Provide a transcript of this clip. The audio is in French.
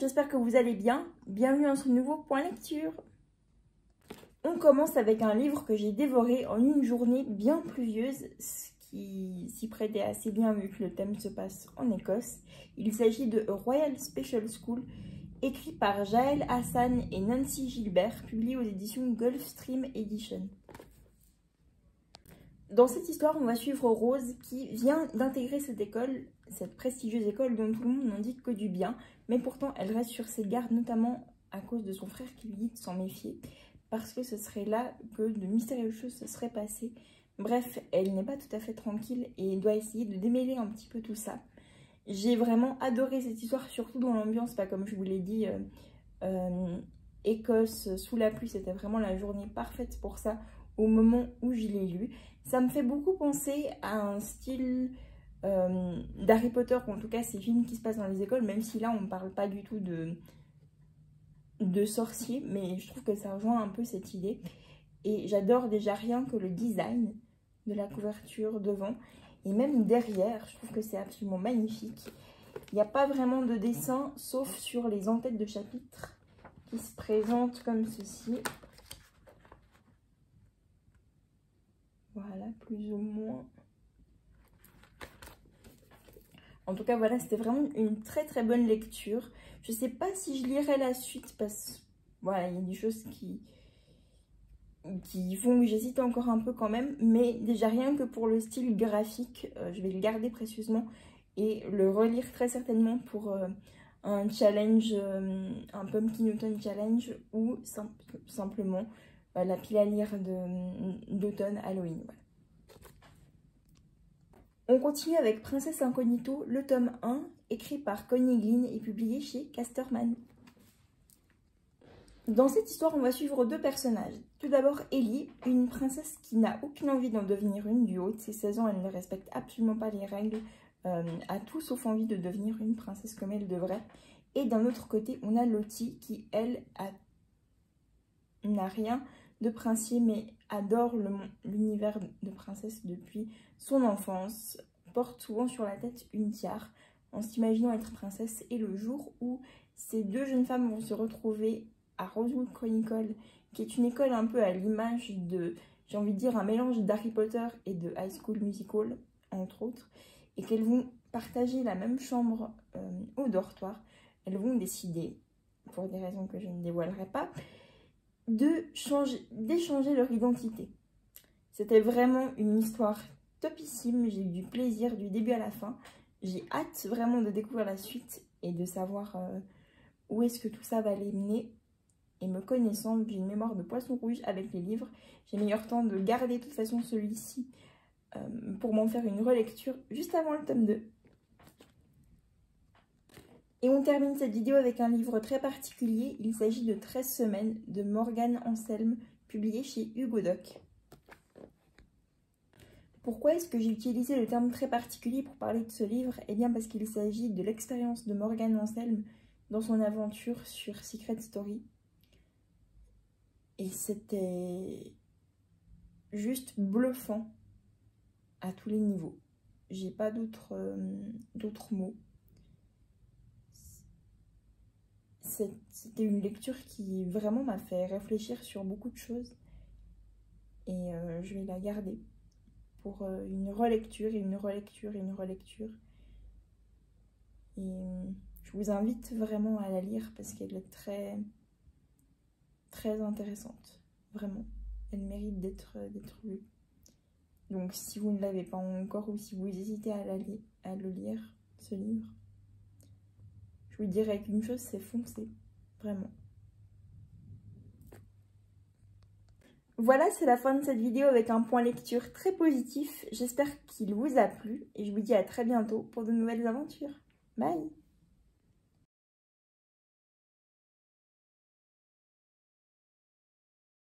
j'espère que vous allez bien. Bienvenue dans ce nouveau point lecture. On commence avec un livre que j'ai dévoré en une journée bien pluvieuse, ce qui s'y prêtait assez bien vu que le thème se passe en Écosse. Il s'agit de A Royal Special School, écrit par Jaël Hassan et Nancy Gilbert, publié aux éditions Gulfstream Edition. Dans cette histoire, on va suivre Rose qui vient d'intégrer cette école, cette prestigieuse école dont tout le monde n'en dit que du bien, mais pourtant elle reste sur ses gardes, notamment à cause de son frère qui lui dit de s'en méfier, parce que ce serait là que de mystérieuses choses se seraient passées. Bref, elle n'est pas tout à fait tranquille et doit essayer de démêler un petit peu tout ça. J'ai vraiment adoré cette histoire, surtout dans l'ambiance, pas comme je vous l'ai dit, Écosse sous la pluie, c'était vraiment la journée parfaite pour ça au moment où je l'ai lu. Ça me fait beaucoup penser à un style d'Harry Potter, ou en tout cas ces films qui se passent dans les écoles, même si là on ne parle pas du tout de sorciers, mais je trouve que ça rejoint un peu cette idée. Et j'adore déjà rien que le design de la couverture devant, et même derrière, je trouve que c'est absolument magnifique. Il n'y a pas vraiment de dessin, sauf sur les en-têtes de chapitres qui se présentent comme ceci. Voilà, plus ou moins. En tout cas, voilà, c'était vraiment une très très bonne lecture. Je ne sais pas si je lirai la suite parce que, voilà, il y a des choses qui font que j'hésite encore un peu quand même. Mais déjà, rien que pour le style graphique, je vais le garder précieusement et le relire très certainement pour un challenge, un Pumpkin Autumn Challenge ou simplement la pile à lire d'automne Halloween. Voilà. On continue avec Princesse Incognito, le tome 1, écrit par Connie Glynn et publié chez Casterman. Dans cette histoire, on va suivre deux personnages. Tout d'abord, Ellie, une princesse qui n'a aucune envie d'en devenir une. Du haut de ses 16 ans, elle ne respecte absolument pas les règles, a tout sauf envie de devenir une princesse comme elle devrait. Et d'un autre côté, on a Lottie qui, elle, n'a rien de princier, mais adore l'univers de princesse depuis son enfance, porte souvent sur la tête une tiare en s'imaginant être princesse. Et le jour où ces deux jeunes femmes vont se retrouver à Rosewood Chronicle, qui est une école un peu à l'image de, j'ai envie de dire, un mélange d'Harry Potter et de High School Musical, entre autres, et qu'elles vont partager la même chambre au dortoir, elles vont décider, pour des raisons que je ne dévoilerai pas, d'échanger leur identité. C'était vraiment une histoire topissime, j'ai eu du plaisir du début à la fin. J'ai hâte vraiment de découvrir la suite et de savoir où est-ce que tout ça va les mener. Et me connaissant, vu que j'ai une mémoire de poisson rouge avec les livres, j'ai meilleur temps de garder de toute façon celui-ci pour m'en faire une relecture juste avant le tome 2. Et on termine cette vidéo avec un livre très particulier. Il s'agit de 13 semaines de Morgane Anselme, publié chez Hugo Doc. Pourquoi est-ce que j'ai utilisé le terme très particulier pour parler de ce livre? Eh bien parce qu'il s'agit de l'expérience de Morgane Anselme dans son aventure sur Secret Story. Et c'était juste bluffant à tous les niveaux. J'ai pas d'autres mots. C'était une lecture qui vraiment m'a fait réfléchir sur beaucoup de choses. Et je vais la garder pour une relecture et une relecture et une relecture. Et je vous invite vraiment à la lire parce qu'elle est très, très intéressante. Vraiment. Elle mérite d'être lue. Donc si vous ne l'avez pas encore ou si vous hésitez à le lire, ce livre, je vous dirais qu'une chose, c'est foncer. Vraiment. Voilà, c'est la fin de cette vidéo avec un point lecture très positif. J'espère qu'il vous a plu et je vous dis à très bientôt pour de nouvelles aventures. Bye!